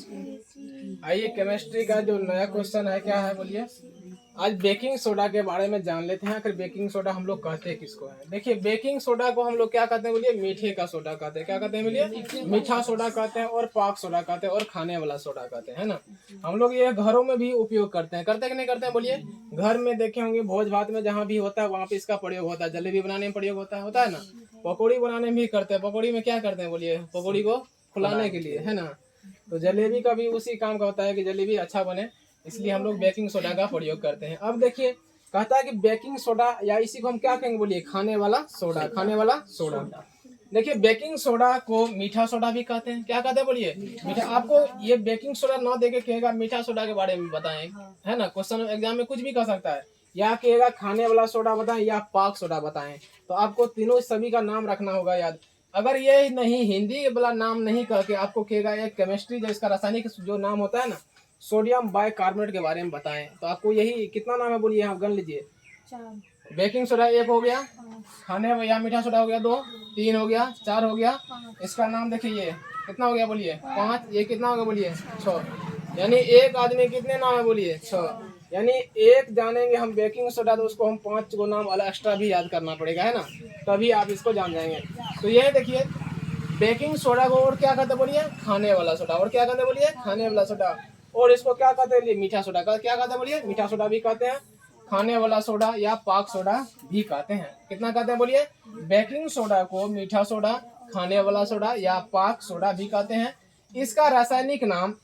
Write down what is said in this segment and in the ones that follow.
आइए केमिस्ट्री का जो नया क्वेश्चन है क्या है बोलिए। आज बेकिंग सोडा के बारे में जान लेते हैं। आखिर बेकिंग सोडा हम लोग कहते हैं किसको है। देखिए बेकिंग सोडा को हम लोग क्या कहते हैं बोलिए, मीठे का सोडा कहते हैं। क्या कहते हैं बोलिए, मीठा सोडा कहते हैं, और पाक सोडा कहते हैं, और खाने वाला सोडा कहते हैं ना। हम लोग ये घरों में भी उपयोग करते हैं। करते कि नहीं करते हैं बोलिए। घर में देखे होंगे भोज भात में जहाँ भी होता है वहाँ पे इसका प्रयोग होता है। जलेबी बनाने में प्रयोग होता है ना। पकौड़ी बनाने में भी करते हैं। पकौड़ी में क्या करते हैं बोलिए, पकौड़ी को फुलाने के लिए है ना। तो जलेबी का भी उसी काम का होता है कि जलेबी अच्छा बने, इसलिए हम लोग बेकिंग सोडा का प्रयोग करते हैं। अब देखिए कहता है कि बेकिंग सोडा या इसी को हम क्या कहेंगे बोलिए, खाने वाला सोडा। खाने वाला सोडा। देखिए बेकिंग सोडा को मीठा सोडा भी कहते हैं। क्या कहते हैं बोलिए, मीठा। आपको ये बेकिंग सोडा ना देके कहेगा मीठा सोडा के बारे में बताएं, है ना। क्वेश्चन एग्जाम में कुछ भी कह सकता है। या कहेगा खाने वाला सोडा बताएं या पाक सोडा बताएं, तो आपको तीनों सभी का नाम रखना होगा याद। अगर ये नहीं हिंदी वाला नाम नहीं करके आपको कहेगा एक केमिस्ट्री जो इसका रासायनिक जो नाम होता है ना, सोडियम बाइकार्बोनेट के बारे में बताएं, तो आपको यही कितना नाम है बोलिए, यहाँ गन लीजिए। बेकिंग सोडा एक हो गया, खाने या मीठा सोडा हो गया 2, 3 हो गया, 4 हो गया। इसका नाम देखिए ये कितना हो गया बोलिए 5, ये कितना हो गया बोलिए 6। यानी एक आदमी कितने नाम है बोलिए 6। यानी एक जानेंगे हम बेकिंग सोडा तो उसको हम 5 गो नाम अलग एक्स्ट्रा भी याद करना पड़ेगा, है ना, तभी आप इसको जान जाएंगे। तो ये देखिए बेकिंग सोडा को और क्या कहते बोलिए, खाने वाला सोडा। और क्या कहते बोलिए, खाने वाला सोडा। और इसको क्या कहते हैं मीठा सोडा का क्या कहते बोलिए, मीठा सोडा भी कहते हैं, खाने वाला सोडा या पाक सोडा भी कहते हैं। कितना कहते हैं बोलिए, बेकिंग सोडा को मीठा सोडा, खाने वाला सोडा या पाक सोडा भी कहते हैं। इसका रासायनिक नाम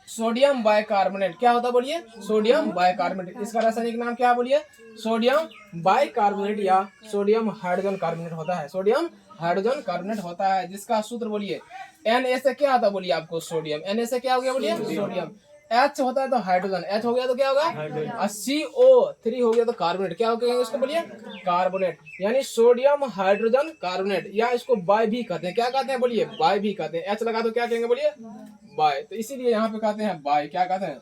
सोडियम बाइकार्बोनेट क्या होता बोलिए, सोडियम बाइकार्बोनेट। इसका रासायनिक नाम क्या बोलिए, सोडियम बाइकार्बोनेट या सोडियम हाइड्रोजन कार्बोनेट होता है। सोडियम हाइड्रोजन कार्बोनेट होता है, जिसका सूत्र बोलिए Na से क्या आता बोलिए आपको, सोडियम। Na से क्या हो गया बोलिए, सोडियम। H होता है तो हाइड्रोजन, H हो गया तो क्या होगा, और CO3 हो गया तो कार्बोनेट। क्या हो गया इसको बोलिए, कार्बोनेट। यानी सोडियम हाइड्रोजन कार्बोनेट, या इसको बाय भी कहते हैं। क्या कहते हैं बोलिए, बाय भी कहते हैं। H लगा तो क्या कहेंगे बोलिए, बाय। तो इसीलिए यहाँ पे कहते हैं बाय। क्या कहते हैं,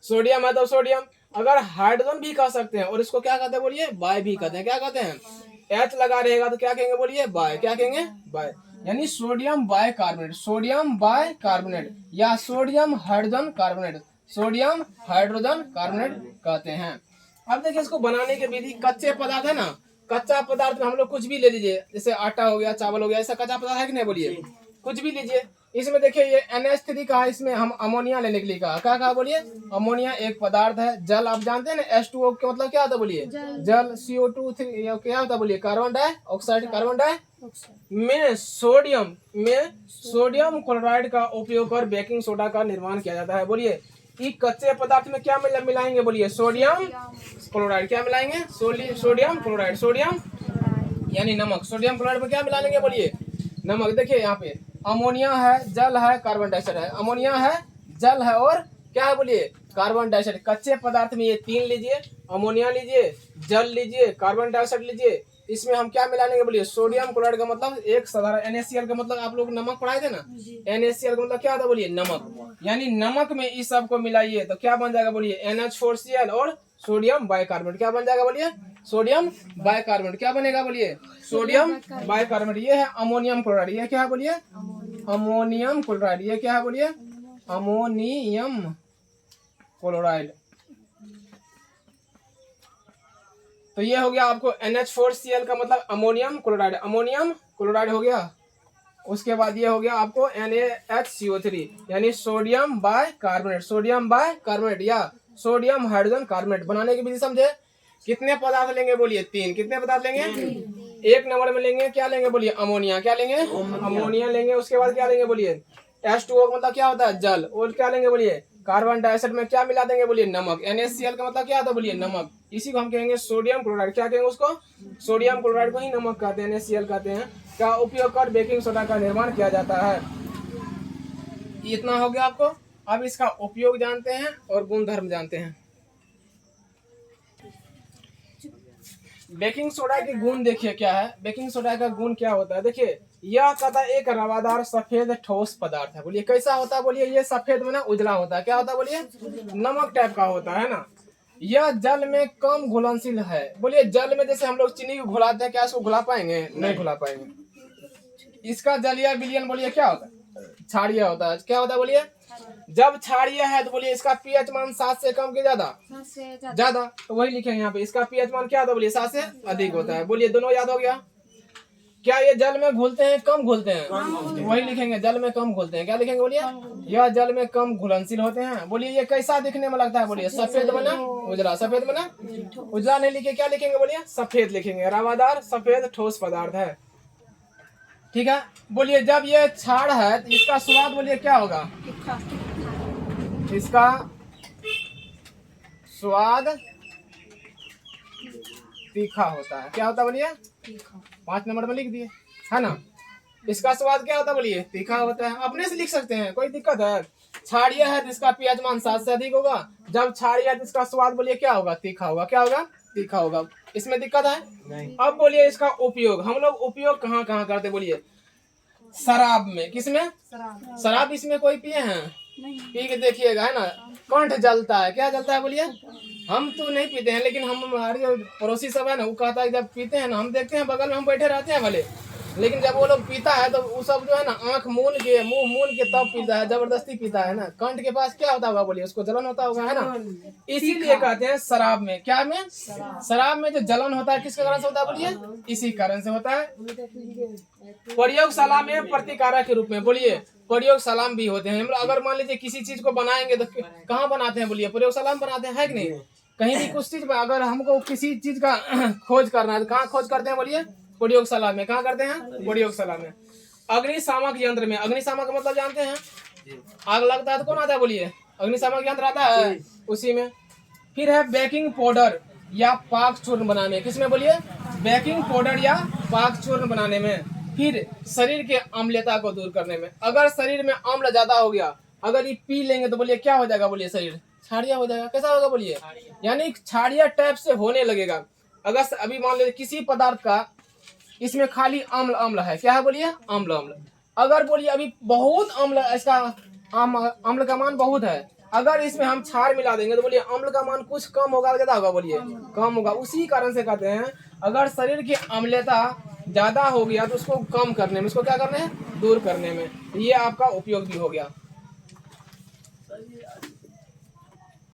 सोडियम है तो सोडियम। अगर हाइड्रोजन भी कह सकते हैं, और इसको क्या कहते हैं बोलिए, बाय भी कहते हैं। क्या कहते हैं, H लगा रहेगा तो क्या कहेंगे बोलिए, बाय। क्या कहेंगे, बाय। यानी सोडियम बाइकार्बोनेट, सोडियम बाइकार्बोनेट या sodium hydrogen carbonate, sodium hydrogen carbonate कहते हैं। अब देखिए इसको बनाने की विधि, कच्चे पदार्थ है ना, कच्चा पदार्थ में हम लोग कुछ भी ले लीजिए, जैसे आटा हो गया, चावल हो गया, ऐसा कच्चा पदार्थ है कि नहीं बोलिए, कुछ भी लीजिए। इसमें देखिए ये NH3 का है, इसमें हम अमोनिया लेने के लिए कहा। क्या कहा बोलिए, अमोनिया एक पदार्थ है। जल आप जानते हैं ना, H2O का मतलब क्या होता है बोलिए, जल। CO2 क्या होता है बोलिए, कार्बन डाइऑक्साइड। कार्बन डाइऑक्साइड में सोडियम क्लोराइड का उपयोग कर बेकिंग सोडा का निर्माण किया जाता है। बोलिए कि कच्चे पदार्थ में क्या मिलाएंगे बोलिए, सोडियम क्लोराइड। क्या मिलाएंगे, सोडियम क्लोराइड। सोडियम यानी नमक। सोडियम क्लोराइड में क्या मिला लेंगे बोलिए, नमक। देखिए यहाँ पे अमोनिया है, जल है, कार्बन डाइऑक्साइड है। अमोनिया है, जल है, और क्या है बोलिए, कार्बन डाइऑक्साइड। कच्चे पदार्थ में ये 3 लीजिए, अमोनिया लीजिए, जल लीजिए, कार्बन डाइऑक्साइड लीजिए। इसमें हम क्या मिला लेंगे बोलिए, सोडियम क्लोराइड का मतलब एक साधारण NaCl का मतलब आप लोग नमक पढ़ाए थे ना, NaCl का मतलब क्या होता है बोलिए, नमक। यानी नमक में इस सब को मिलाइए तो क्या बन जाएगा बोलिए, NH4Cl और सोडियम बाइकार्बोनेट। क्या बन जाएगा बोलिए, सोडियम बाइकार्बोनेट। क्या बनेगा बोलिए, सोडियम बाइकार्बोनेट। ये है अमोनियम क्लोराइड। ये क्या है बोलिए, अमोनियम क्लोराइड। ये क्या है बोलिए, अमोनियम क्लोराइड। तो ये हो गया आपको NH4Cl का मतलब अमोनियम क्लोराइड। अमोनियम क्लोराइड हो गया। उसके बाद ये हो गया आपको NaHCO3 यानी सोडियम बाइकार्बोनेट। सोडियम बाइकार्बोनेट या सोडियम हाइड्रोजन कार्बोनेट। बनाने की विधि समझे। कितने पदार्थ लेंगे बोलिए, 3। कितने पदार्थ लेंगे, 1 नंबर में लेंगे क्या लेंगे बोलिए, अमोनिया। क्या लेंगे, अमोनिया लेंगे। उसके बाद क्या लेंगे बोलिए, H2O का मतलब क्या होता है, जल। और क्या लेंगे बोलिए, कार्बन डाइऑक्साइड में क्या मिला देंगे बोलिए, नमक। NaCl का मतलब क्या होता है बोलिए, नमक। इसी को हम कहेंगे सोडियम क्लोराइड। क्या कहेंगे उसको, सोडियम क्लोराइड को ही नमक कहते हैं, NaCl कहते हैं। का उपयोग कर बेकिंग सोडा का निर्माण किया जाता है। इतना हो गया आपको। अब इसका उपयोग जानते हैं और गुण धर्म जानते हैं। बेकिंग सोडा के गुण देखिए क्या है। बेकिंग सोडा का गुण क्या होता है, देखिए यह कहता एक रवादार सफेद ठोस पदार्थ है। बोलिए कैसा होता है बोलिए, ये सफेद में ना उजला होता है। क्या होता है बोलिए, नमक टाइप का होता है ना। यह जल में कम घुलनशील है। बोलिए जल में जैसे हम लोग चीनी को घुलाते हैं, क्या इसको घुला पाएंगे, नहीं घुला पाएंगे। इसका जलीय विलयन बोलिए क्या होता है, क्षारीय होता है। क्या होता है बोलिए? जब क्षारीय है तो बोलिए इसका पीएच मान 7 से कम के ज्यादा? ज्यादा। तो वही लिखेंगे यहाँ पे, इसका पीएच मान क्या होता है बोलिए? 7 से अधिक होता है। बोलिए दोनों याद हो गया। क्या ये जल में घुलते हैं, कम घुलते हैं? तो वही लिखेंगे, जल में कम घुलते हैं। क्या लिखेंगे बोलिए? यह जल में कम घुलनशील होते हैं। बोलिए ये कैसा दिखने में लगता है? बोलिए सफेद बना उजला। सफेद बना उजला नहीं लिखे, क्या लिखेंगे बोलिए? सफेद लिखेंगे। रवादार सफेद ठोस पदार्थ है। ठीक है। बोलिए जब ये क्षार है तो इसका स्वाद बोलिए क्या होगा? इसका स्वाद तीखा होता है। क्या होता है बोलिए? 5 नंबर में लिख दिए, है ना। इसका स्वाद क्या होता है बोलिए? तीखा होता है। अपने से लिख सकते हैं, कोई दिक्कत है? क्षारीय है तो इसका पीएच मान 7 से अधिक होगा। जब क्षारीय है तो इसका स्वाद बोलिए क्या होगा? तीखा होगा। क्या होगा? तीखा होगा। इसमें दिक्कत है नहीं। अब बोलिए इसका उपयोग, हम लोग उपयोग कहाँ कहाँ करते बोलिए? शराब में। किसमें? शराब इसमें कोई पिए हैं? पी के देखिएगा, है ना, कंठ जलता है। क्या जलता है बोलिए? हम तो नहीं पीते हैं, लेकिन हम हमारे जो पड़ोसी सब है ना, वो कहता है जब पीते हैं ना, हम देखते हैं बगल में हम बैठे रहते हैं भले, लेकिन जब वो लोग पीता है तो वो सब जो है ना आंख मून के मुंह मून के तब पीता है, जबरदस्ती पीता है ना। कंठ के पास क्या होता होगा बोलिए? उसको जलन होता होगा, है ना। इसीलिए कहते हैं शराब में। क्या में? शराब में जो जलन होता है किसके कारण से होता है बोलिए? इसी कारण से होता है। प्रयोगशाला में प्रतिकारक के रूप में बोलिए प्रयोगशाला भी होते हैं। अगर मान लीजिए किसी चीज को बनाएंगे तो कहाँ बनाते हैं बोलिए? प्रयोगशाला में बनाते हैं, है कि नहीं। कहीं भी कुछ चीज में अगर हमको किसी चीज का खोज करना है तो कहाँ खोज करते हैं बोलिए? प्रयोगशाला में। कहाँ करते हैं? प्रयोगशाला में। अग्निशामक यंत्र में। अग्निशामक का मतलब जानते हैं? आग लगता है तो कौन आता है बोलिए? अग्निशामक यंत्र आता है, उसी में। फिर है बेकिंग पाउडर या पाक चूर्ण बनाने। किसमें बोलिए? बेकिंग पाउडर या पाक चूर्ण बनाने में। फिर शरीर के अम्लता को दूर करने में। अगर शरीर में अम्ल ज्यादा हो गया, अगर ये पी लेंगे तो बोलिए क्या हो जाएगा बोलिए? शरीर क्षारीय हो जाएगा। कैसा होगा बोलिए? यानी क्षारीय टाइप से होने लगेगा। अगर अभी मान लीजिए किसी पदार्थ का इसमें खाली अम्ल अम्ल है, क्या है बोलिए? अम्ल अम्ल। अगर बोलिए अभी बहुत अम्ल, इसका अम्ल का मान बहुत है, अगर इसमें हम क्षार मिला देंगे तो बोलिए अम्ल का मान कुछ कम होगा, ज्यादा होगा बोलिए? कम होगा। उसी कारण से कहते हैं अगर शरीर की अम्लता ज्यादा हो गया तो उसको कम करने में, उसको क्या करने हैं? दूर करने में। ये आपका उपयोग भी हो गया।